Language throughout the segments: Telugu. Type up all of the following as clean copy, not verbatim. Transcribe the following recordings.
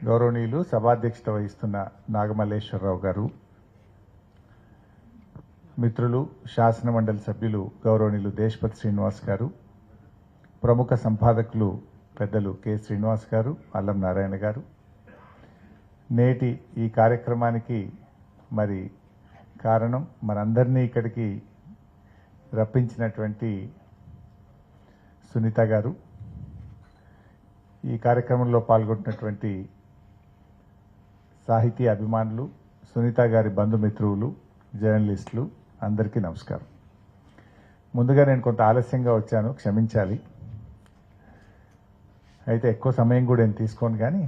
గౌరవనీయులు సభాధ్యక్షత వహిస్తున్న నాగమల్లేశ్వరరావు గారు, మిత్రులు శాసన మండలి సభ్యులు గౌరవనీయులు దేశపతి శ్రీనివాస్ గారు, ప్రముఖ సంపాదకులు పెద్దలు కె శ్రీనివాస్ గారు, అల్లం నారాయణ గారు, నేటి ఈ కార్యక్రమానికి మరి కారణం మనందరినీ ఇక్కడికి రప్పించినటువంటి సునీత గారు, ఈ కార్యక్రమంలో పాల్గొంటున్నటువంటి సాహితీ అభిమానులు, సునీత గారి బంధుమిత్రులు, జర్నలిస్టులు అందరికీ నమస్కారం. ముందుగా నేను కొంత ఆలస్యంగా వచ్చాను, క్షమించాలి. అయితే ఎక్కువ సమయం కూడా నేను తీసుకోను, కానీ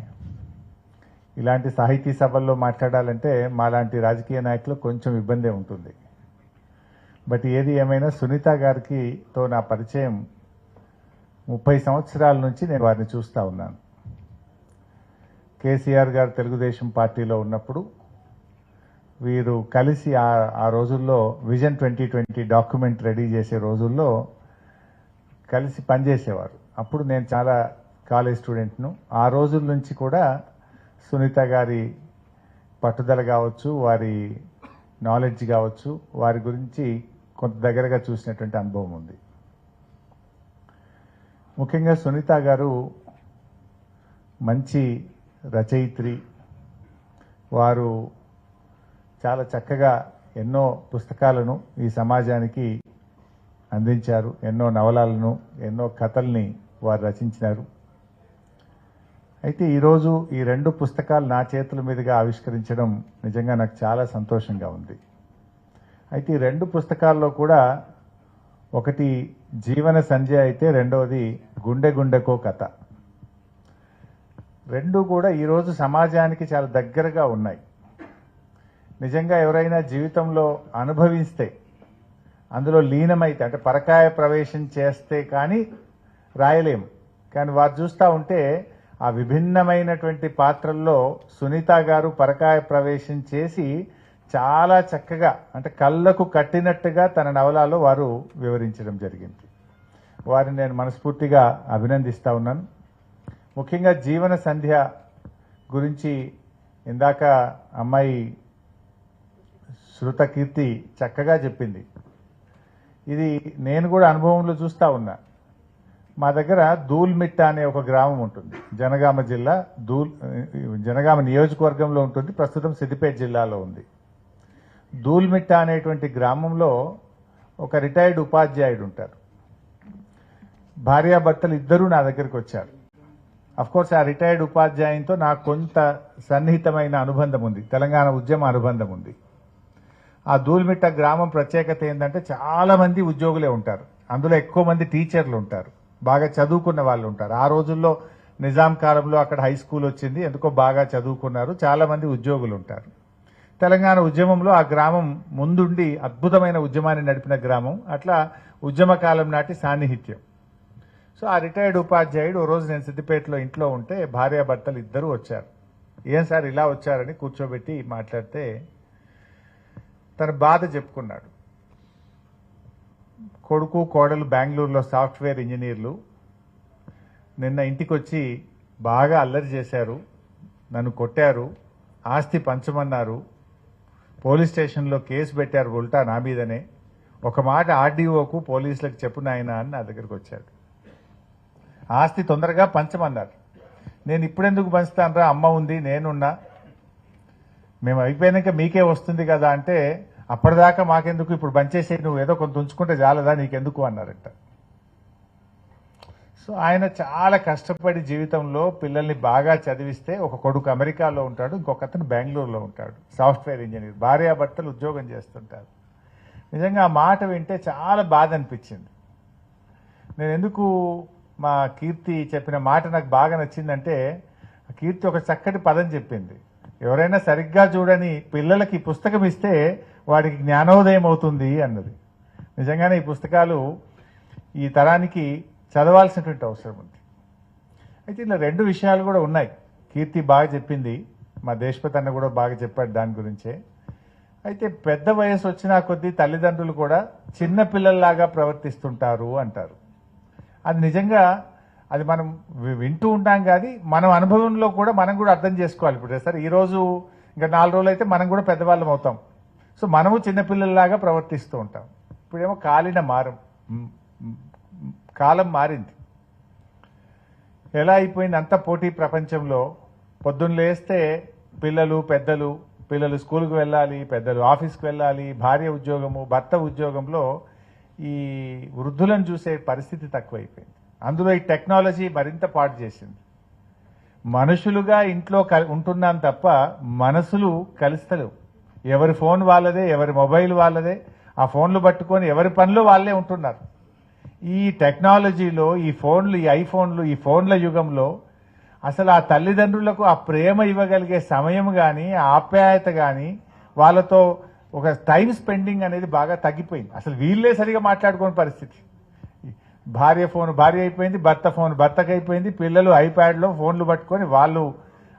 ఇలాంటి సాహితీ సభల్లో మాట్లాడాలంటే మాలాంటి రాజకీయ నాయకులు కొంచెం ఇబ్బందే ఉంటుంది. బట్ ఏది ఏమైనా సునీత గారితో నా పరిచయం 30 సంవత్సరాల నుంచి నేను వారిని చూస్తూ ఉన్నాను. కేసీఆర్ గారు తెలుగుదేశం పార్టీలో ఉన్నప్పుడు వీరు కలిసి ఆ రోజుల్లో విజన్ 2020 డాక్యుమెంట్ రెడీ చేసే రోజుల్లో కలిసి పనిచేసేవారు. అప్పుడు నేను చాలా కాలేజ్ స్టూడెంట్ను. ఆ రోజుల నుంచి కూడా సునీత గారి పట్టుదల కావచ్చు, వారి నాలెడ్జ్ కావచ్చు, వారి గురించి కొంత దగ్గరగా చూసినటువంటి అనుభవం ఉంది. ముఖ్యంగా సునీత గారు మంచి రచయిత్రి. వారు చాలా చక్కగా ఎన్నో పుస్తకాలను ఈ సమాజానికి అందించారు. ఎన్నో నవలలను, ఎన్నో కథల్ని వారు రచించినారు. అయితే ఈరోజు ఈ 2 పుస్తకాలు నా చేతుల మీదుగా ఆవిష్కరించడం నిజంగా నాకు చాలా సంతోషంగా ఉంది. అయితే ఈ 2 పుస్తకాల్లో కూడా ఒకటి జీవన సంధ్య అయితే రెండవది గుండె గుండెకో కథ. 2 కూడా ఈరోజు సమాజానికి చాలా దగ్గరగా ఉన్నాయి. నిజంగా ఎవరైనా జీవితంలో అనుభవిస్తే, అందులో లీనమైతే, అంటే పరకాయ ప్రవేశం చేస్తే కానీ రాయలేము. కానీ వారు చూస్తూ ఉంటే ఆ విభిన్నమైనటువంటి పాత్రల్లో సునీత గారు పరకాయ ప్రవేశం చేసి చాలా చక్కగా, అంటే కళ్ళకు కట్టినట్టుగా తన నవలలో వారు వివరించడం జరిగింది. వారిని నేను మనస్ఫూర్తిగా అభినందిస్తా ఉన్నాను. ముఖ్యంగా జీవన సంధ్య గురించి ఇందాక అమ్మాయి శృత కీర్తి చక్కగా చెప్పింది. ఇది నేను కూడా అనుభవంలో చూస్తూ ఉన్నా. మా దగ్గర దూల్మిట్ట అనే ఒక గ్రామం ఉంటుంది. జనగామ జిల్లా జనగామ నియోజకవర్గంలో ఉంటుంది. ప్రస్తుతం సిద్దిపేట జిల్లాలో ఉంది. దూల్మిట్ట అనేటువంటి గ్రామంలో ఒక రిటైర్డ్ ఉపాధ్యాయుడు ఉంటారు. భార్యాభర్తలు ఇద్దరూ నా దగ్గరికి వచ్చారు. కోర్స్ ఆ రిటైర్డ్ ఉపాధ్యాయునితో నాకు కొంత సన్నిహితమైన అనుబంధం ఉంది, తెలంగాణ ఉద్యమ అనుబంధం ఉంది. ఆ దూల్మిట్ట గ్రామం ప్రత్యేకత ఏంటంటే చాలా మంది ఉద్యోగులే ఉంటారు. అందులో ఎక్కువ మంది టీచర్లు ఉంటారు, బాగా చదువుకున్న వాళ్ళు ఉంటారు. ఆ రోజుల్లో నిజాం కాలంలో అక్కడ హై స్కూల్ వచ్చింది, ఎందుకో బాగా చదువుకున్నారు, చాలా మంది ఉద్యోగులు ఉంటారు. తెలంగాణ ఉద్యమంలో ఆ గ్రామం ముందుండి అద్భుతమైన ఉద్యమాన్ని నడిపిన గ్రామం. అట్లా ఉద్యమ కాలం నాటి సాన్నిహిత్యం. సో ఆ రిటైర్డ్ ఉపాధ్యాయుడు ఓ రోజు నేను సిద్దిపేటలో ఇంట్లో ఉంటే భార్యాభర్తలు ఇద్దరూ వచ్చారు. ఏం సార్ ఇలా వచ్చారని కూర్చోబెట్టి మాట్లాడితే తన బాధ చెప్పుకున్నాడు. కొడుకు కోడలు బెంగళూరులో సాఫ్ట్వేర్ ఇంజనీర్లు, నిన్న ఇంటికి వచ్చి బాగా అల్లరి చేశారు, నన్ను కొట్టారు, ఆస్తి పంచమన్నారు, పోలీస్ స్టేషన్లో కేసు పెట్టారు ఉల్టా నా మీదనే. ఒక మాట ఆర్డీఓకు పోలీసులకు చెప్పు నాయనా అని నా దగ్గరకు వచ్చాడు. ఆస్తి తొందరగా పంచమన్నారు. నేను ఇప్పుడెందుకు పంచుతానరా, అమ్మ ఉంది, నేనున్నా, మేము అయిపోయినాక మీకే వస్తుంది కదా అంటే, అప్పటిదాకా మాకెందుకు, ఇప్పుడు పంచేసే, నువ్వు ఏదో కొంత ఉంచుకుంటే చాలదా నీకెందుకు అన్నారట. సో ఆయన చాలా కష్టపడి జీవితంలో పిల్లల్ని బాగా చదివిస్తే, ఒక కొడుకు అమెరికాలో ఉంటాడు, ఇంకొక అతను బెంగళూరులో ఉంటాడు, సాఫ్ట్వేర్ ఇంజనీర్, భార్యాభర్తలు ఉద్యోగం చేస్తుంటారు. నిజంగా ఆ మాట వింటే చాలా బాధ అనిపించింది. నేను ఎందుకు మా కీర్తి చెప్పిన మాట నాకు బాగా నచ్చిందంటే, కీర్తి ఒక చక్కటి పదం చెప్పింది. ఎవరైనా సరిగ్గా చూడని పిల్లలకి పుస్తకం ఇస్తే వాడికి జ్ఞానోదయం అవుతుంది అన్నది. నిజంగానే ఈ పుస్తకాలు ఈ తరానికి చదవాల్సినటువంటి అవసరం ఉంది. అయితే ఇలా 2 విషయాలు కూడా ఉన్నాయి. కీర్తి బాగా చెప్పింది, మా దేశపతి అన్న కూడా బాగా చెప్పాడు దాని గురించే. అయితే పెద్ద వయసు వచ్చినా కొద్దీ తల్లిదండ్రులు కూడా చిన్న పిల్లల్లాగా ప్రవర్తిస్తుంటారు అంటారు. అది నిజంగా అది మనం వింటూ ఉంటాం, కానీ మనం అనుభవంలో కూడా మనం కూడా అర్థం చేసుకోవాలి. ఇప్పుడు సార్ ఈరోజు ఇంకా 4 రోజులు అయితే మనం కూడా పెద్దవాళ్ళం అవుతాం. సో మనము చిన్నపిల్లల్లాగా ప్రవర్తిస్తూ ఉంటాం. ఇప్పుడేమో కాలం మారింది. ఎలా అయిపోయింది అంత పోటీ ప్రపంచంలో. పొద్దున్న లేస్తే పిల్లలు స్కూల్కి వెళ్ళాలి, పెద్దలు ఆఫీస్కి వెళ్ళాలి, భార్య ఉద్యోగము, భర్త ఉద్యోగంలో ఈ వృద్ధులను చూసే పరిస్థితి తక్కువైపోయింది. అందులో ఈ టెక్నాలజీ మరింత పాడు చేసింది. మనుషులుగా ఇంట్లో ఉంటున్నాం తప్ప మనసులు కలుస్తలేవు. ఎవరి ఫోన్ వాళ్ళదే, ఎవరి మొబైల్ వాళ్ళదే, ఆ ఫోన్లు పట్టుకొని ఎవరి పనిలో వాళ్ళే ఉంటున్నారు. ఈ టెక్నాలజీలో ఈ ఐఫోన్లు ఈ ఫోన్ల యుగంలో అసలు ఆ తల్లిదండ్రులకు ఆ ప్రేమ ఇవ్వగలిగే సమయం కానీ, ఆప్యాయత కానీ, వాళ్ళతో ఒక టైం స్పెండింగ్ అనేది బాగా తగ్గిపోయింది. అసలు వీళ్ళే సరిగా మాట్లాడుకోని పరిస్థితి. భార్య ఫోన్ భార్య అయిపోయింది, భర్త ఫోన్ భర్తకు అయిపోయింది, పిల్లలు ఐప్యాడ్లో ఫోన్లు పట్టుకొని వాళ్ళు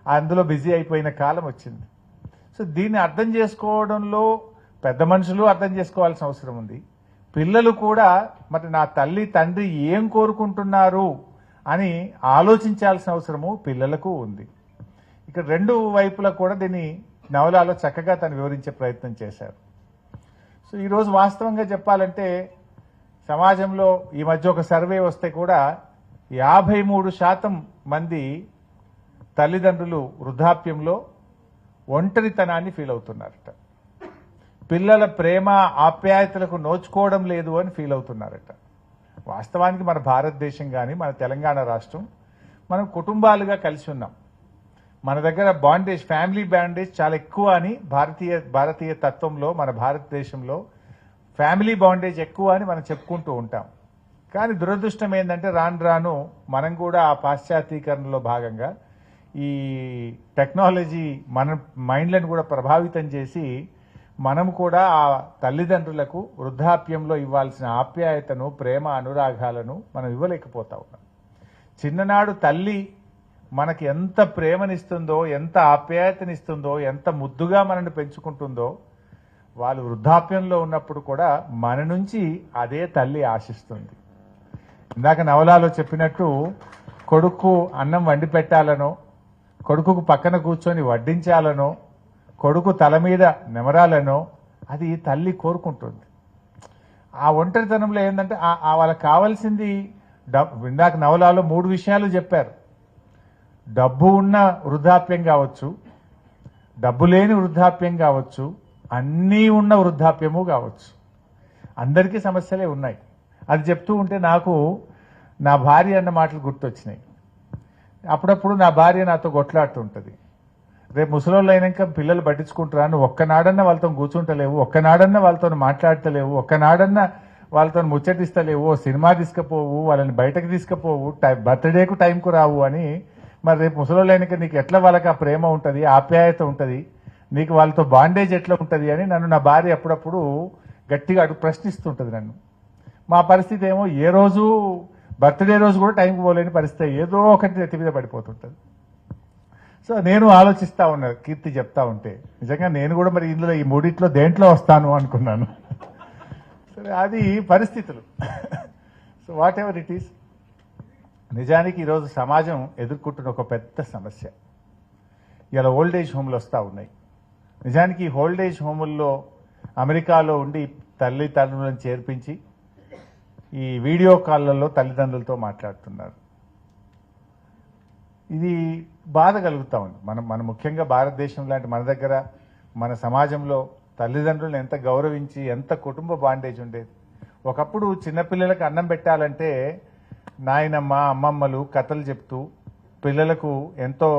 అందులో బిజీ అయిపోయిన కాలం వచ్చింది. సో దీన్ని అర్థం చేసుకోవడంలో పెద్ద మనుషులు అర్థం చేసుకోవాల్సిన అవసరం ఉంది. పిల్లలు కూడా మరి నా తల్లి తండ్రి ఏం కోరుకుంటున్నారు అని ఆలోచించాల్సిన అవసరము పిల్లలకు ఉంది. ఇక్కడ 2 వైపులా కూడా దీన్ని నవలాలో చక్కగా తను వివరించే ప్రయత్నం చేశారు. సో ఈరోజు వాస్తవంగా చెప్పాలంటే సమాజంలో ఈ మధ్య ఒక సర్వే వస్తే కూడా 53% మంది తల్లిదండ్రులు వృద్ధాప్యంలో ఒంటరితనాన్ని ఫీల్ అవుతున్నారట. పిల్లల ప్రేమ ఆప్యాయతలకు నోచుకోవడం లేదు అని ఫీల్ అవుతున్నారట. వాస్తవానికి మన భారతదేశం కానీ మన తెలంగాణ రాష్ట్రం మనం కుటుంబాలుగా కలిసి ఉన్నాం. మన దగ్గర ఫ్యామిలీ బాండేజ్ చాలా ఎక్కువ అని భారతీయ తత్వంలో మన భారతదేశంలో ఫ్యామిలీ బాండేజ్ ఎక్కువ అని మనం చెప్పుకుంటూ ఉంటాం. కానీ దురదృష్టం ఏంటంటే రాను మనం కూడా ఆ పాశ్చాత్యీకరణలో భాగంగా ఈ టెక్నాలజీ మన మైండ్లను కూడా ప్రభావితం చేసి మనం కూడా ఆ తల్లిదండ్రులకు వృద్ధాప్యంలో ఇవ్వాల్సిన ఆప్యాయతను, ప్రేమ, అనురాగాలను మనం ఇవ్వలేకపోతా ఉన్నాం. చిన్ననాడు తల్లి మనకి ఎంత ప్రేమనిస్తుందో, ఎంత ఆప్యాయతనిస్తుందో, ఎంత ముద్దుగా మనల్ని పెంచుకుంటుందో, వాళ్ళు వృద్ధాప్యంలో ఉన్నప్పుడు కూడా మన నుంచి అదే తల్లి ఆశిస్తుంది. ఇందాక నవలాలో చెప్పినట్టు కొడుకు అన్నం వండి పెట్టాలనో, కొడుకుకు పక్కన కూర్చొని వడ్డించాలనో, కొడుకు తల మీద నెమరాలనో అది తల్లి కోరుకుంటుంది. ఆ ఒంటరితనంలో ఏంటంటే వాళ్ళకి కావాల్సింది ఇందాక నవలాలో 3 విషయాలు చెప్పారు. డబ్బు ఉన్న వృద్ధాప్యం కావచ్చు, డబ్బు లేని వృద్ధాప్యం కావచ్చు, అన్నీ ఉన్న వృద్ధాప్యము కావచ్చు. అందరికీ సమస్యలే ఉన్నాయి. అది చెప్తూ ఉంటే నాకు నా భార్య అన్న మాటలు గుర్తొచ్చినాయి. అప్పుడప్పుడు నా భార్య నాతో కొట్లాడుతూ ఉంటుంది. రేపు ముసలోళ్ళు అయినాక పిల్లలు పట్టించుకుంటారా, నువ్వు ఒక్కనాడన్నా వాళ్ళతో కూర్చుంటలేవు, ఒక్కనాడన్నా వాళ్ళతో మాట్లాడతలేవు, ఒక్కనాడన్నా వాళ్ళతో ముచ్చటిస్తలేవు, సినిమా తీసుకుపోవు, వాళ్ళని బయటకు తీసుకుపోవు, బర్త్డేకు టైంకు రావు అని. మరి రేపు ముసలోళ్ళు అయినాక నీకు ఎట్లా వాళ్ళకి ఆ ప్రేమ ఉంటుంది, ఆప్యాయత ఉంటుంది, నీకు వాళ్ళతో బాండేజ్ ఎట్లా ఉంటుంది అని నన్ను నా భార్య అప్పుడప్పుడు గట్టిగా ప్రశ్నిస్తుంటుంది నన్ను. మా పరిస్థితి ఏమో ఏ రోజు బర్త్డే రోజు కూడా టైంకి పోలేని పరిస్థితి, ఏదో ఒకటి నెత్తి మీద పడిపోతుంటుంది. సో నేను ఆలోచిస్తా ఉన్నా కీర్తి చెప్తా ఉంటే, నిజంగా నేను కూడా మరి ఇందులో ఈ 3 దేంట్లో వస్తాను అనుకున్నాను. సరే, అది పరిస్థితులు. So what ever it is, నిజానికి ఈరోజు సమాజం ఎదుర్కొంటున్న ఒక పెద్ద సమస్య ఇలా ఓల్డ్ ఏజ్ హోమ్లు వస్తూ ఉన్నాయి. నిజానికి ఈ ఓల్డ్ ఏజ్ హోముల్లో అమెరికాలో ఉండి తల్లిదండ్రులను చేర్పించి ఈ వీడియో కాళ్లలో తల్లిదండ్రులతో మాట్లాడుతున్నారు. ఇది బాధ కలుగుతూ ఉంది. మన ముఖ్యంగా భారతదేశం లాంటి మన దగ్గర మన సమాజంలో తల్లిదండ్రులను ఎంత గౌరవించి ఎంత కుటుంబ బాండేజ్ ఉండేది. ఒకప్పుడు చిన్నపిల్లలకు అన్నం పెట్టాలంటే నాయనమ్మ అమ్మమ్మలు కథలు చెప్తూ పిల్లలకు ఎంతో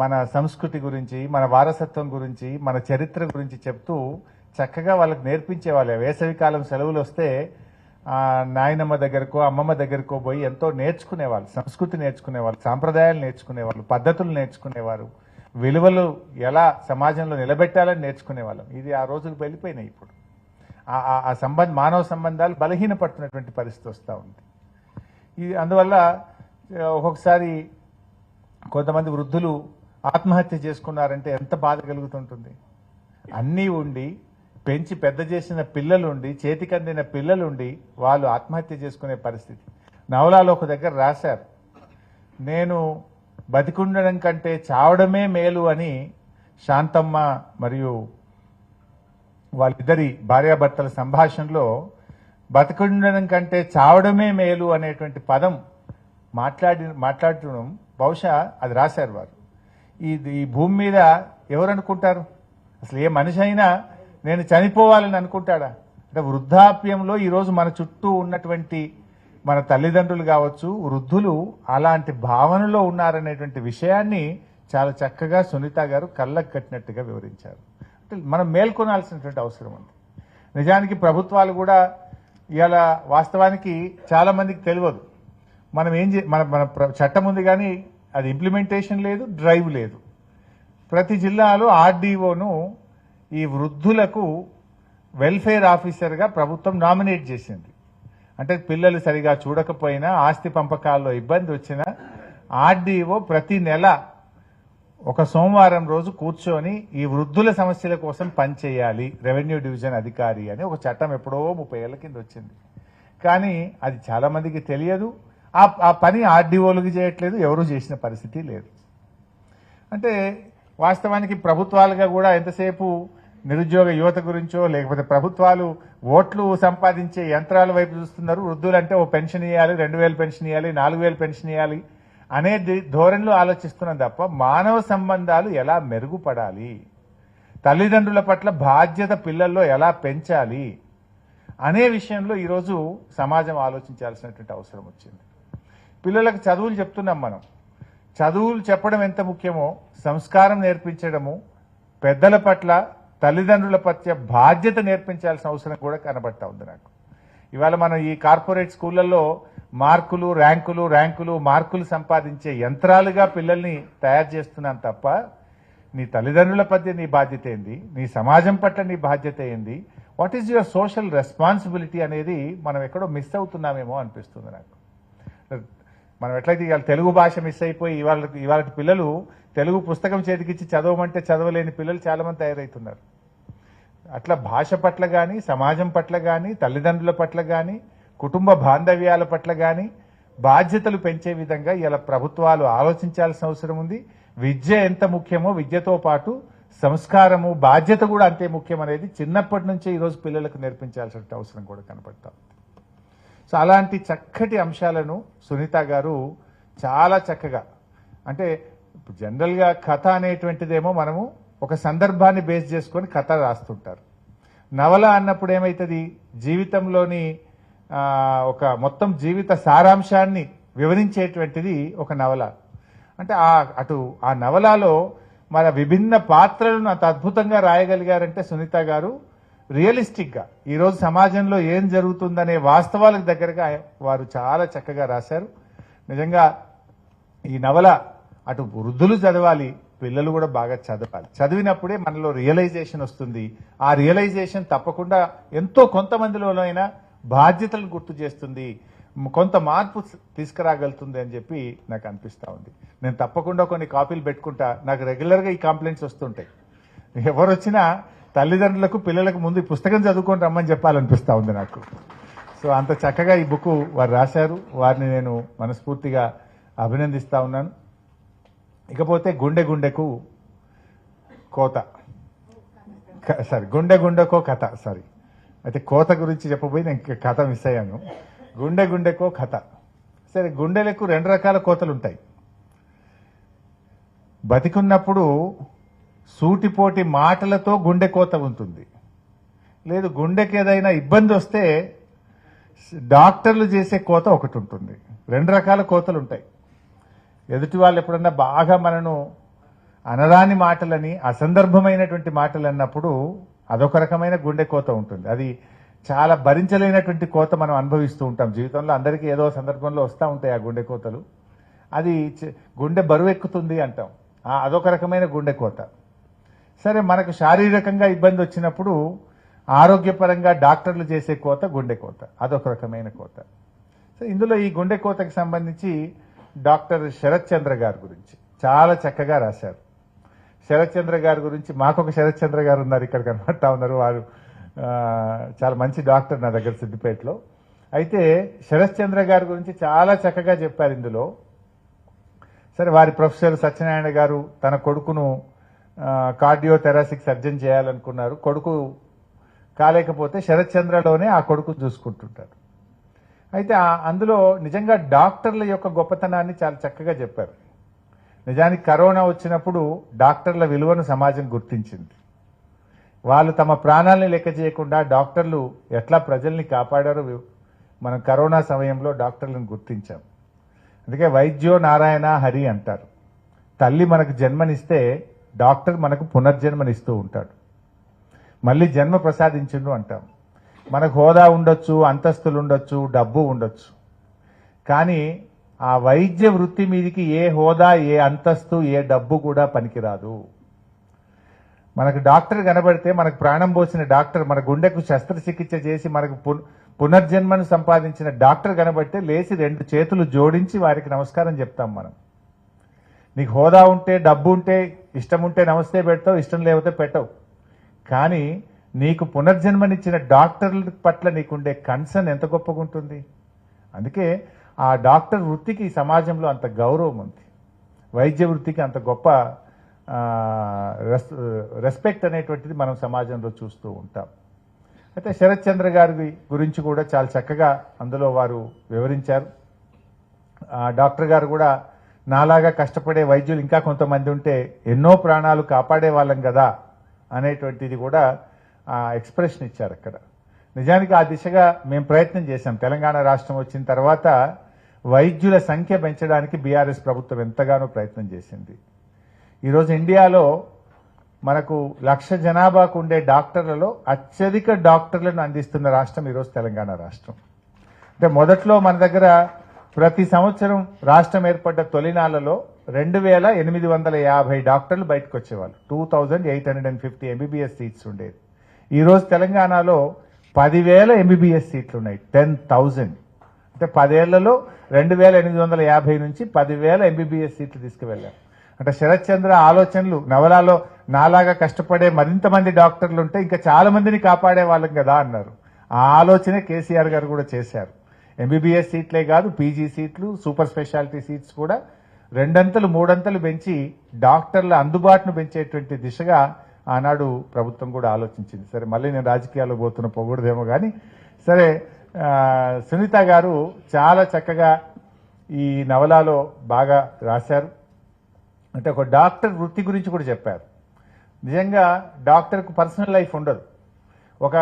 మన సంస్కృతి గురించి, మన వారసత్వం గురించి, మన చరిత్ర గురించి చెప్తూ చక్కగా వాళ్ళకి నేర్పించేవాళ్ళు. వేసవికాలం సెలవులు వస్తే నాయనమ్మ దగ్గరకో అమ్మమ్మ దగ్గరకో పోయి ఎంతో నేర్చుకునేవాళ్ళు, సంస్కృతి నేర్చుకునేవాళ్ళు, సాంప్రదాయాలు నేర్చుకునేవాళ్ళు, పద్ధతులు నేర్చుకునేవారు, విలువలు ఎలా సమాజంలో నిలబెట్టాలని నేర్చుకునేవాళ్ళం. ఇది ఆ రోజుకు వెళ్ళిపోయినాయి. ఇప్పుడు ఆ మానవ సంబంధాలు బలహీనపడుతున్నటువంటి పరిస్థితి వస్తూ ఉంది. ఇది అందువల్ల ఒక్కొక్కసారి కొంతమంది వృద్ధులు ఆత్మహత్య చేసుకున్నారంటే ఎంత బాధ కలుగుతుంటుంది. అన్నీ ఉండి పెంచి పెద్ద చేసిన పిల్లలుండి చేతికందిన పిల్లలుండి వాళ్ళు ఆత్మహత్య చేసుకునే పరిస్థితి. నవలాలో ఒక దగ్గర రాశారు, నేను బతికుండడం కంటే చావడమే మేలు అని శాంతమ్మ మరియు వాళ్ళిద్దరి భార్యాభర్తల సంభాషణలో బతికుండడం కంటే చావడమే మేలు అనేటువంటి పదం మాట్లాడటం బహుశా అది రాశారు వారు. ఈ భూమి మీద ఎవరు అనుకుంటారు? అసలు ఏ మనిషి అయినా నేను చనిపోవాలని అనుకుంటాడా? అంటే వృద్ధాప్యంలో ఈరోజు మన చుట్టూ ఉన్నటువంటి మన తల్లిదండ్రులు కావచ్చు, వృద్ధులు అలాంటి భావనలో ఉన్నారనేటువంటి విషయాన్ని చాలా చక్కగా సునీత గారు కళ్ళకు కట్టినట్టుగా వివరించారు. అంటే మనం మేల్కొనాల్సినటువంటి అవసరం ఉంది. నిజానికి ప్రభుత్వాలు కూడా ఇలా వాస్తవానికి చాలా మందికి తెలియదు. మనం మన చట్టం ఉంది కానీ అది ఇంప్లిమెంటేషన్ లేదు, డ్రైవ్ లేదు. ప్రతి జిల్లాలో ఆర్డీఓను ఈ వృద్ధులకు వెల్ఫేర్ ఆఫీసర్గా ప్రభుత్వం నామినేట్ చేసింది. అంటే పిల్లలు సరిగా చూడకపోయినా, ఆస్తి పంపకాల్లో ఇబ్బంది వచ్చినా ఆర్డీఓ ప్రతి నెల ఒక సోమవారం రోజు కూర్చొని ఈ వృద్ధుల సమస్యల కోసం పనిచేయాలి రెవెన్యూ డివిజన్ అధికారి అని ఒక చట్టం ఎప్పుడో 30 ఏళ్ల కింద వచ్చింది. కానీ అది చాలా మందికి తెలియదు. ఆ పని ఆర్డీఓలకు చేయట్లేదు, ఎవరూ చేసిన పరిస్థితి లేదు. అంటే వాస్తవానికి ప్రభుత్వాలుగా కూడా ఎంతసేపు నిరుద్యోగ యువత గురించో లేకపోతే ప్రభుత్వాలు ఓట్లు సంపాదించే యంత్రాల వైపు చూస్తున్నారు. వృద్ధులంటే ఓ పెన్షన్ ఇవ్వాలి, 2000 పెన్షన్ ఇవ్వాలి, 4000 పెన్షన్ ఇవ్వాలి అనే ధోరణిలో ఆలోచిస్తున్నాం తప్ప మానవ సంబంధాలు ఎలా మెరుగుపడాలి, తల్లిదండ్రుల పట్ల బాధ్యత పిల్లల్లో ఎలా పెంచాలి అనే విషయంలో ఈరోజు సమాజం ఆలోచించాల్సినటువంటి అవసరం వచ్చింది. పిల్లలకు చదువులు చెప్తున్నాం మనం. చదువులు చెప్పడం ఎంత ముఖ్యమో సంస్కారం నేర్పించడము, పెద్దల పట్ల తల్లిదండ్రుల పట్ల బాధ్యత నేర్పించాల్సిన అవసరం కూడా కనబడతా ఉంది నాకు. ఇవాళ మనం ఈ కార్పొరేట్ స్కూళ్లలో మార్కులు ర్యాంకులు మార్కులు సంపాదించే యంత్రాలుగా పిల్లల్ని తయారు చేస్తున్నాం తప్ప నీ తల్లిదండ్రుల పట్ల నీ బాధ్యత ఏంది, నీ సమాజం పట్ల నీ బాధ్యత ఏంది, what is your social responsibility అనేది మనం ఎక్కడో మిస్ అవుతున్నామేమో అనిపిస్తుంది నాకు. మనం ఎట్లయితే ఇవాళ తెలుగు భాష మిస్ అయిపోయి ఇవాళ పిల్లలు తెలుగు పుస్తకం చేతికిచ్చి చదవమంటే చదవలేని పిల్లలు చాలా మంది తయారవుతున్నారు. అట్లా భాష పట్ల కానీ, సమాజం పట్ల కానీ, తల్లిదండ్రుల పట్ల కానీ, కుటుంబ బాంధవ్యాల పట్ల కానీ బాధ్యతలు పెంచే విధంగా ఇలా ప్రభుత్వాలు ఆలోచించాల్సిన అవసరం ఉంది. విద్య ఎంత ముఖ్యమో విద్యతో పాటు సంస్కారము, బాధ్యత కూడా అంతే ముఖ్యం అనేది చిన్నప్పటి నుంచే ఈరోజు పిల్లలకు నేర్పించాల్సిన అవసరం కూడా కనపడతా ఉంది. సో అలాంటి చక్కటి అంశాలను సునీత గారు చాలా చక్కగా, అంటే జనరల్గా కథ అనేటువంటిదేమో మనము ఒక సందర్భాన్ని బేస్ చేసుకొని కథ రాస్తుంటారు. నవల అన్నప్పుడు ఏమవుతుంది, జీవితంలోని ఒక మొత్తం జీవిత సారాంశాన్ని వివరించేటువంటిది ఒక నవల. అంటే ఆ నవలలో మన విభిన్న పాత్రలను అంత అద్భుతంగా రాయగలిగారంటే సునీత గారు రియలిస్టిక్గా ఈరోజు సమాజంలో ఏం జరుగుతుందనే వాస్తవాలకు దగ్గరగా వారు చాలా చక్కగా రాశారు. నిజంగా ఈ నవల అటు వృద్ధులు చదవాలి, పిల్లలు కూడా బాగా చదవాలి. చదివినప్పుడే మనలో రియలైజేషన్ వస్తుంది. ఆ రియలైజేషన్ తప్పకుండా ఎంతో కొంతమందిలోనైనా బాధ్యతలను గుర్తు చేస్తుంది, కొంత మార్పు తీసుకురాగలుగుతుంది అని చెప్పి నాకు అనిపిస్తూ ఉంది. నేను తప్పకుండా కొన్ని కాపీలు పెట్టుకుంటా. నాకు రెగ్యులర్గా ఈ కంప్లైంట్స్ వస్తుంటాయి. ఎవరు వచ్చినా తల్లిదండ్రులకు పిల్లలకు ముందు ఈ పుస్తకం చదువుకొని రమ్మని చెప్పాలనిపిస్తూ ఉంది నాకు. సో అంత చక్కగా ఈ బుక్ వారు రాశారు. వారిని నేను మనస్ఫూర్తిగా అభినందిస్తా ఉన్నాను. ఇకపోతే గుండెకు కోత, గుండెకో కథ, అయితే కోత గురించి చెప్పబోయి నేను కథ మిస్ అయ్యాను. గుండెకో కథ. సరే, గుండెలకు 2 రకాల కోతలు ఉంటాయి. బతికున్నప్పుడు సూటిపోటి మాటలతో గుండె కోత ఉంటుంది. లేదు, గుండెకి ఏదైనా ఇబ్బంది వస్తే డాక్టర్లు చేసే కోత ఒకటి ఉంటుంది. 2 రకాల కోతలు ఉంటాయి. ఎదుటి వాళ్ళు ఎప్పుడన్నా బాగా మనను అనరాని మాటలని, అసందర్భమైనటువంటి మాటలు అన్నప్పుడు అదొక రకమైన గుండె కోత ఉంటుంది. అది చాలా భరించలేనటువంటి కోత మనం అనుభవిస్తూ ఉంటాం జీవితంలో. అందరికీ ఏదో సందర్భంలో వస్తూ ఉంటాయి ఆ గుండె కోతలు. అది గుండె బరువు ఎక్కుతుంది అంటాం, అదొక రకమైన గుండె కోత. సరే, మనకు శారీరకంగా ఇబ్బంది వచ్చినప్పుడు ఆరోగ్యపరంగా డాక్టర్లు చేసే కోత గుండె కోత, అదొక రకమైన కోత. సో ఇందులో ఈ గుండె కోతకి సంబంధించి డాక్టర్ శరత్ చంద్ర గారి గురించి చాలా చక్కగా రాశారు. శరత్ చంద్ర గారి గురించి, మాకొక శరత్ చంద్ర గారు ఉన్నారు, ఇక్కడ కనబడతా ఉన్నారు. వారు చాలా మంచి డాక్టర్ నా దగ్గర సిద్దిపేటలో. అయితే శరత్ చంద్ర గారి గురించి చాలా చక్కగా చెప్పారు ఇందులో. సరే, వారి ప్రొఫెసర్ సత్యనారాయణ గారు తన కొడుకును కార్డియోథెరాసిక్ సర్జన్ చేయాలనుకున్నారు. కొడుకు కాలేకపోతే శరత్ చంద్రలోనే ఆ కొడుకు చూసుకుంటుంటారు. అయితే అందులో నిజంగా డాక్టర్ల యొక్క గొప్పతనాన్ని చాలా చక్కగా చెప్పారు. నిజానికి కరోనా వచ్చినప్పుడు డాక్టర్ల విలువను సమాజం గుర్తించింది. వాళ్ళు తమ ప్రాణాలని లెక్క చేయకుండా డాక్టర్లు ఎట్లా ప్రజల్ని కాపాడారో మనం కరోనా సమయంలో డాక్టర్లను గుర్తించాం. అందుకే వైద్యో నారాయణ హరి అంటారు. తల్లి మనకు జన్మనిస్తే డాక్టర్ మనకు పునర్జన్మనిస్తూ ఉంటాడు, మళ్ళీ జన్మ ప్రసాదించును అంటాం. మనకు హోదా ఉండొచ్చు, అంతస్తులు ఉండొచ్చు, డబ్బు ఉండొచ్చు, కానీ ఆ వైద్య వృత్తి మీదికి ఏ హోదా, ఏ అంతస్తు, ఏ డబ్బు కూడా పనికిరాదు. మనకు డాక్టర్ కనబడితే, మనకు ప్రాణం పోసిన డాక్టర్, మన గుండెకు శస్త్రచికిత్స చేసి మనకు పునర్జన్మను సంపాదించిన డాక్టర్ కనబడితే లేచి 2 చేతులు జోడించి వారికి నమస్కారం చెప్తాం మనం. నీకు హోదా ఉంటే, డబ్బు ఉంటే, ఇష్టం ఉంటే నమస్తే పెడతావు, ఇష్టం లేకపోతే పెట్టవు. కానీ నీకు పునర్జన్మనిచ్చిన డాక్టర్ల పట్ల నీకుండే కన్సర్న్ ఎంత గొప్పగా ఉంటుంది. అందుకే ఆ డాక్టర్ వృత్తికి సమాజంలో అంత గౌరవం ఉంది, వైద్య వృత్తికి అంత గొప్ప రెస్పెక్ట్ అనేటువంటిది మనం సమాజంలో చూస్తూ ఉంటాం. అయితే శరత్ చంద్ర గారి గురించి కూడా చాలా చక్కగా అందులో వారు వివరించారు. డాక్టర్ గారు కూడా నాలాగా కష్టపడే వైద్యులు ఇంకా కొంతమంది ఉంటే ఎన్నో ప్రాణాలు కాపాడే వాళ్ళం కదా అనేటువంటిది కూడా ఎక్స్ప్రెషన్ ఇచ్చారు అక్కడ. నిజానికి ఆ దిశగా మేము ప్రయత్నం చేశాం. తెలంగాణ రాష్ట్రం వచ్చిన తర్వాత వైద్యుల సంఖ్య పెంచడానికి బీఆర్ఎస్ ప్రభుత్వం ఎంతగానో ప్రయత్నం చేసింది. ఈరోజు ఇండియాలో మనకు 1,00,000 జనాభాకు ఉండే డాక్టర్లలో అత్యధిక డాక్టర్లను అందిస్తున్న రాష్ట్రం ఈరోజు తెలంగాణ రాష్ట్రం. అంటే మొదట్లో మన దగ్గర ప్రతి సంవత్సరం రాష్ట్రం ఏర్పడ్డ తొలినాళ్లలో 2,850 డాక్టర్లు బయటకు వచ్చేవాళ్ళు. 2,850 ఎంబీబీఎస్ సీట్స్ ఉండేది. ఈరోజు తెలంగాణలో 10,000 ఎంబీబీఎస్ సీట్లు ఉన్నాయి. 10,000 అంటే 10 ఏళ్లలో 2,850 నుంచి 10,000 ఎంబీబీఎస్ సీట్లు తీసుకువెళ్ళారు. అంటే శరత్ చంద్ర ఆలోచనలు, నవలాలో నాలాగా కష్టపడే మరింత మంది డాక్టర్లు ఉంటే ఇంకా చాలా మందిని కాపాడే వాళ్ళం కదా అన్నారు. ఆ ఆలోచనే కేసీఆర్ గారు కూడా చేశారు. ఎంబీబీఎస్ సీట్లే కాదు, పీజీ సీట్లు, సూపర్ స్పెషాలిటీ సీట్స్ కూడా 2 అంతలు 3 అంతలు పెంచి డాక్టర్ల అందుబాటును పెంచేటువంటి దిశగా ఆనాడు ప్రభుత్వం కూడా ఆలోచించింది. సరే, మళ్ళీ నేను రాజకీయాల్లో పోతున్న పొగూడదేమో కానీ, సరే, సునీత గారు చాలా చక్కగా ఈ నవలాలో బాగా రాశారు. అంటే ఒక డాక్టర్ వృత్తి గురించి కూడా చెప్పారు. నిజంగా డాక్టర్కు పర్సనల్ లైఫ్ ఉండదు. ఒక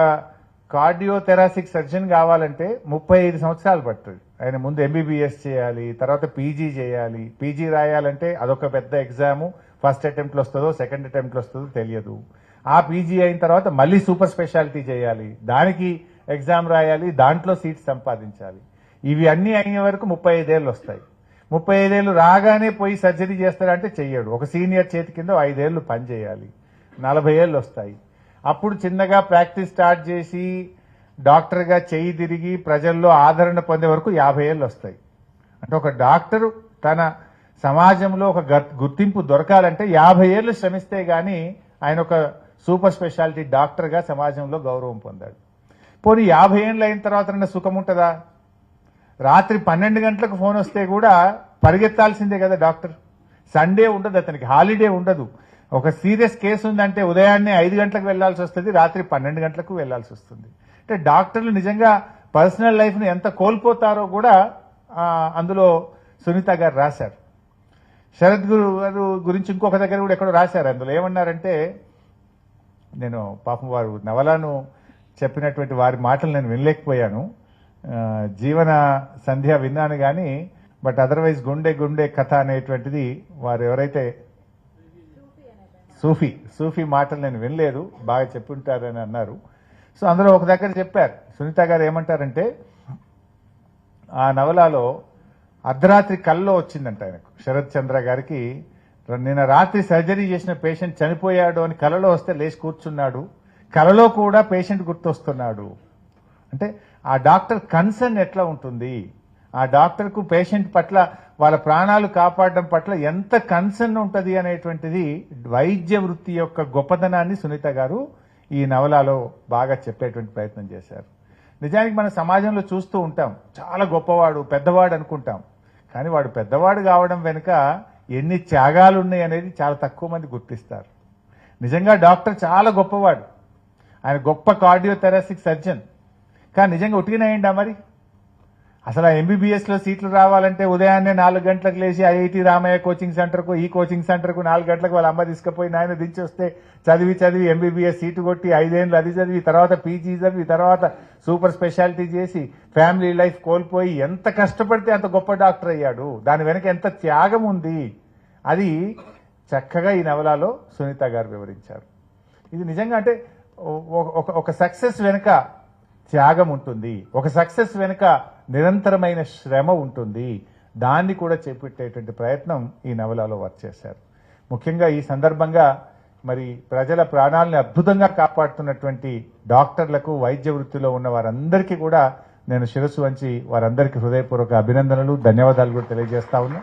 కార్డియోథెరాసిక్ సర్జన్ కావాలంటే 35 సంవత్సరాలు పడుతుంది. ఆయన ముందు ఎంబీబీఎస్ చేయాలి, తర్వాత పీజీ చేయాలి. పీజీ రాయాలంటే అదొక పెద్ద ఎగ్జాము. ఫస్ట్ అటెంప్ట్లో వస్తుందో సెకండ్ అటెంప్ట్లో వస్తుందో తెలియదు. ఆ పీజీ అయిన తర్వాత మళ్ళీ సూపర్ స్పెషాలిటీ చేయాలి, దానికి ఎగ్జామ్ రాయాలి, దాంట్లో సీట్ సంపాదించాలి. ఇవి అన్నీ అయిన వరకు 35 ఏళ్ళు వస్తాయి. 35 ఏళ్ళు రాగానే పోయి సర్జరీ చేస్తారంటే చెయ్యడు. ఒక సీనియర్ చేతి కింద 5 ఏళ్ళు పని చేయాలి. 40 ఏళ్ళు వస్తాయి. అప్పుడు చిన్నగా ప్రాక్టీస్ స్టార్ట్ చేసి డాక్టర్గా చెయ్యి తిరిగి ప్రజల్లో ఆదరణ పొందే వరకు 50 ఏళ్ళు వస్తాయి. అంటే ఒక డాక్టరు తన సమాజంలో ఒక గుర్తింపు దొరకాలంటే 50 ఏళ్ళు శ్రమిస్తే గానీ ఆయన ఒక సూపర్ స్పెషాలిటీ డాక్టర్గా సమాజంలో గౌరవం పొందాడు. పోనీ 50 ఏళ్ళు అయిన తర్వాత సుఖం ఉంటుందా? రాత్రి 12 గంటలకు ఫోన్ వస్తే కూడా పరిగెత్తాల్సిందే కదా డాక్టర్. సండే ఉండదు, అతనికి హాలిడే ఉండదు. ఒక సీరియస్ కేసు ఉందంటే ఉదయాన్నే 5 గంటలకు వెళ్లాల్సి వస్తుంది, రాత్రి 12 గంటలకు వెళ్లాల్సి వస్తుంది. అంటే డాక్టర్లు నిజంగా పర్సనల్ లైఫ్ ను ఎంత కోల్పోతారో కూడా అందులో సునీత గారు రాశారు. శరత్ గారు గురించి ఇంకొక దగ్గర కూడా ఎక్కడో రాశారు. అందులో ఏమన్నారంటే, నేను పాపం వారు నవలను చెప్పినటువంటి వారి మాటలు నేను వినలేకపోయాను. జీవన సంధ్య విన్నాను కానీ, బట్ అదర్వైజ్ గుండె గుండె కథ అనేటువంటిది వారు ఎవరైతే సూఫీ మాటలు నేను వినలేదు, బాగా చెప్పుంటారని అన్నారు. సో అందులో ఒక దగ్గర చెప్పారు, సునీత గారు ఏమంటారంటే, ఆ నవలలో అర్ధరాత్రి కల్లో వచ్చిందంట ఆయనకు, శరత్ చంద్ర గారికి. నిన్న రాత్రి సర్జరీ చేసిన పేషెంట్ చనిపోయాడు అని కలలో వస్తే లేచి కూర్చున్నాడు, కలలో కూడా పేషెంట్ గుర్తొస్తున్నాడు. అంటే ఆ డాక్టర్ కన్సర్న్ ఎట్లా ఉంటుంది, ఆ డాక్టర్కు పేషెంట్ పట్ల వాళ్ళ ప్రాణాలు కాపాడడం పట్ల ఎంత కన్సర్న్ ఉంటుంది అనేటువంటిది వైద్య వృత్తి యొక్క గొప్పతనాన్ని సునీత గారు ఈ నవలలో బాగా చెప్పేటువంటి ప్రయత్నం చేశారు. నిజానికి మన సమాజంలో చూస్తూ ఉంటాం, చాలా గొప్పవాడు పెద్దవాడు అనుకుంటాం, కానీ వాడు పెద్దవాడు కావడం వెనుక ఎన్ని త్యాగాలు ఉన్నాయి అనేది చాలా తక్కువ మంది గుర్తిస్తారు. నిజంగా డాక్టర్ చాలా గొప్పవాడు, ఆయన గొప్ప కార్డియోథెరాసిక్ సర్జన్, కానీ నిజంగా ఉట్టిగినాయండి మరి. అసలు ఆ ఎంబీబీఎస్ లో సీట్లు రావాలంటే ఉదయాన్నే 4 గంటలకు లేచి ఐఐటి రామయ్య కోచింగ్ సెంటర్కు, ఈ కోచింగ్ సెంటర్కు 4 గంటలకు వాళ్ళ అమ్మ తీసుకుపోయి నాయన దించి వస్తే చదివి ఎంబీబీఎస్ సీటు కొట్టి 5 ఏళ్ళు అది చదివి తర్వాత పీజీ చదివి తర్వాత సూపర్ స్పెషాలిటీ చేసి ఫ్యామిలీ లైఫ్ కోల్పోయి ఎంత కష్టపడితే అంత గొప్ప డాక్టర్ అయ్యాడు. దాని వెనక ఎంత త్యాగం ఉంది, అది చక్కగా ఈ నవలలో సునీత గారు వివరించారు. ఇది నిజంగా అంటే ఒక సక్సెస్ వెనుక త్యాగం ఉంటుంది, ఒక సక్సెస్ వెనుక నిరంతరమైన శ్రమ ఉంటుంది. దాన్ని కూడా చేపట్టేటువంటి ప్రయత్నం ఈ నవలలో వర్క్ చేశారు. ముఖ్యంగా ఈ సందర్భంగా మరి ప్రజల ప్రాణాలను అద్భుతంగా కాపాడుతున్నటువంటి డాక్టర్లకు, వైద్య వృత్తిలో ఉన్న వారందరికీ కూడా నేను శిరస్సు వంచి వారందరికీ హృదయపూర్వక అభినందనలు, ధన్యవాదాలు కూడా తెలియజేస్తా ఉన్నా.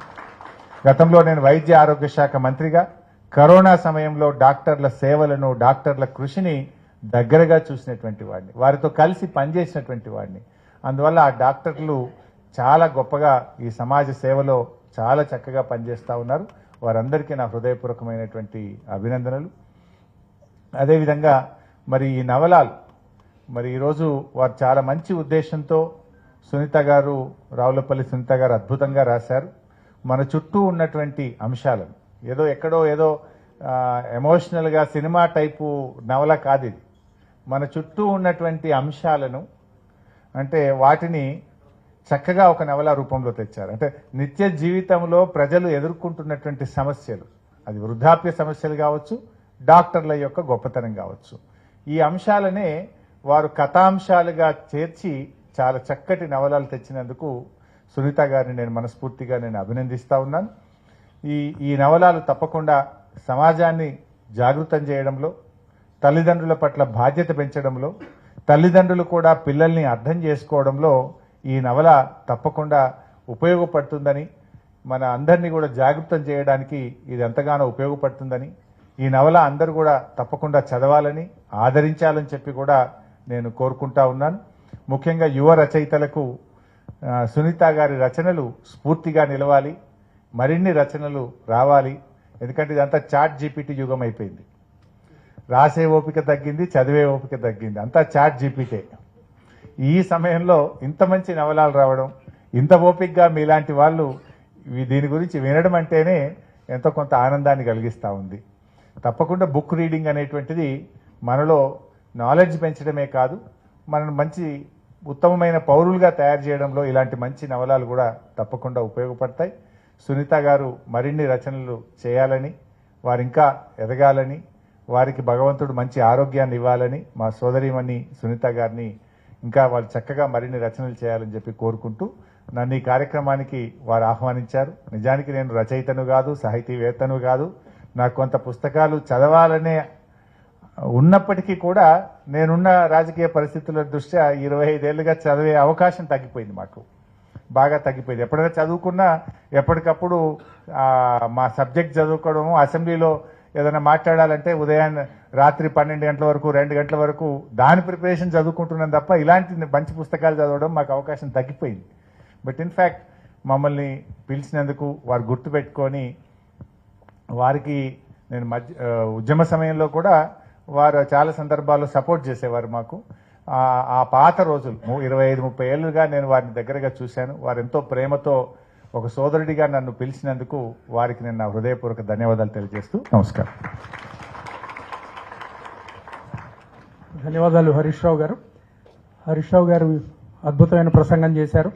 గతంలో నేను వైద్య ఆరోగ్య శాఖ మంత్రిగా కరోనా సమయంలో డాక్టర్ల సేవలను, డాక్టర్ల కృషిని దగ్గరగా చూసినటువంటి వాడిని, వారితో కలిసి పనిచేసినటువంటి వాడిని. అందువల్ల ఆ డాక్టర్లు చాలా గొప్పగా ఈ సమాజ సేవలో చాలా చక్కగా పనిచేస్తూ ఉన్నారు. వారందరికీ నా హృదయపూర్వకమైనటువంటి అభినందనలు. అదేవిధంగా మరి ఈ నవలాలు మరి ఈరోజు వారు చాలా మంచి ఉద్దేశంతో సునీత గారు, రావులపల్లి సునీత గారు అద్భుతంగా రాశారు. మన చుట్టూ ఉన్నటువంటి అంశాలను ఎక్కడో ఎమోషనల్గా సినిమా టైపు నవల కాదు ఇది. మన చుట్టూ ఉన్నటువంటి అంశాలను అంటే వాటిని చక్కగా ఒక నవల రూపంలో తెచ్చారు. అంటే నిత్య జీవితంలో ప్రజలు ఎదుర్కొంటున్నటువంటి సమస్యలు, అది వృద్ధాప్య సమస్యలు కావచ్చు, డాక్టర్ల యొక్క గొప్పతనం కావచ్చు, ఈ అంశాలనే వారు కథాంశాలుగా చేర్చి చాలా చక్కటి నవలలు తెచ్చినందుకు సునీత గారిని నేను మనస్ఫూర్తిగా అభినందిస్తా ఉన్నాను. ఈ నవలాలు తప్పకుండా సమాజాన్ని జాగృతం చేయడంలో, తల్లిదండ్రుల పట్ల బాధ్యత పెంచడంలో, తల్లిదండ్రులు కూడా పిల్లల్ని అర్థం చేసుకోవడంలో ఈ నవల తప్పకుండా ఉపయోగపడుతుందని, మన అందరినీ కూడా జాగృతం చేయడానికి ఇది ఎంతగానో ఉపయోగపడుతుందని, ఈ నవల అందరూ కూడా తప్పకుండా చదవాలని, ఆదరించాలని చెప్పి కూడా నేను కోరుకుంటా ఉన్నాను. ముఖ్యంగా యువ రచయితలకు సునీత గారి రచనలు స్ఫూర్తిగా నిలవాలి, మరిన్ని రచనలు రావాలి. ఎందుకంటే ఇదంతా చాట్ జీపీటీ యుగం అయిపోయింది. రాసే ఓపిక తగ్గింది, చదివే ఓపిక తగ్గింది, అంతా చాట్ జీపీటీ. ఈ సమయంలో ఇంత మంచి నవలాలు రావడం, ఇంత ఓపికగా మీలాంటి వాళ్ళు దీని గురించి వినడం అంటేనే ఎంతో కొంత ఆనందాన్ని కలిగిస్తూ ఉంది. తప్పకుండా బుక్ రీడింగ్ అనేటువంటిది మనలో నాలెడ్జ్ పెంచడమే కాదు, మనను మంచి ఉత్తమమైన పౌరులుగా తయారు చేయడంలో ఇలాంటి మంచి నవలాలు కూడా తప్పకుండా ఉపయోగపడతాయి. సునీత గారు మరిన్ని రచనలు చేయాలని, వారింకా ఎదగాలని, వారికి భగవంతుడు మంచి ఆరోగ్యాన్ని ఇవ్వాలని మా సోదరీమణి సునీత గారిని ఇంకా వాళ్ళు చక్కగా మరిన్ని రచనలు చేయాలని చెప్పి కోరుకుంటూ నన్ను ఈ కార్యక్రమానికి వారు ఆహ్వానించారు. నిజానికి నేను రచయితను కాదు, సాహితీవేత్తను కాదు, నాకు కొంత పుస్తకాలు చదవాలనే ఉన్నప్పటికీ కూడా నేనున్న రాజకీయ పరిస్థితుల దృష్ట్యా 25 ఏళ్లుగా చదివే అవకాశం తగ్గిపోయింది, మాకు బాగా తగ్గిపోయింది. ఎప్పుడైనా చదువుకున్నా ఎప్పటికప్పుడు మా సబ్జెక్ట్ చదువుకోవడము, అసెంబ్లీలో ఏదైనా మాట్లాడాలంటే ఉదయాన్నే రాత్రి 12 గంటల వరకు 2 గంటల వరకు దాని ప్రిపరేషన్ చదువుకుంటున్నాను తప్ప ఇలాంటి మంచి పుస్తకాలు చదవడం మాకు అవకాశం తగ్గిపోయింది. బట్ ఇన్ఫ్యాక్ట్ మమ్మల్ని పిలిచినందుకు వారు గుర్తుపెట్టుకొని, వారికి నేను ఉద్యమ సమయంలో కూడా వారు చాలా సందర్భాల్లో సపోర్ట్ చేసేవారు మాకు. ఆ పాత రోజులు 25-30 ఏళ్లుగా నేను వారిని దగ్గరగా చూశాను. వారు ఎంతో ప్రేమతో ఒక సోదరుడిగా నన్ను పిలిచినందుకు వారికి నేను నా హృదయపూర్వక ధన్యవాదాలు తెలియజేస్తూ నమస్కారం. ధన్యవాదాలు హరీష్ రావు గారు. హరీష్ రావు గారు అద్భుతమైన ప్రసంగం చేశారు.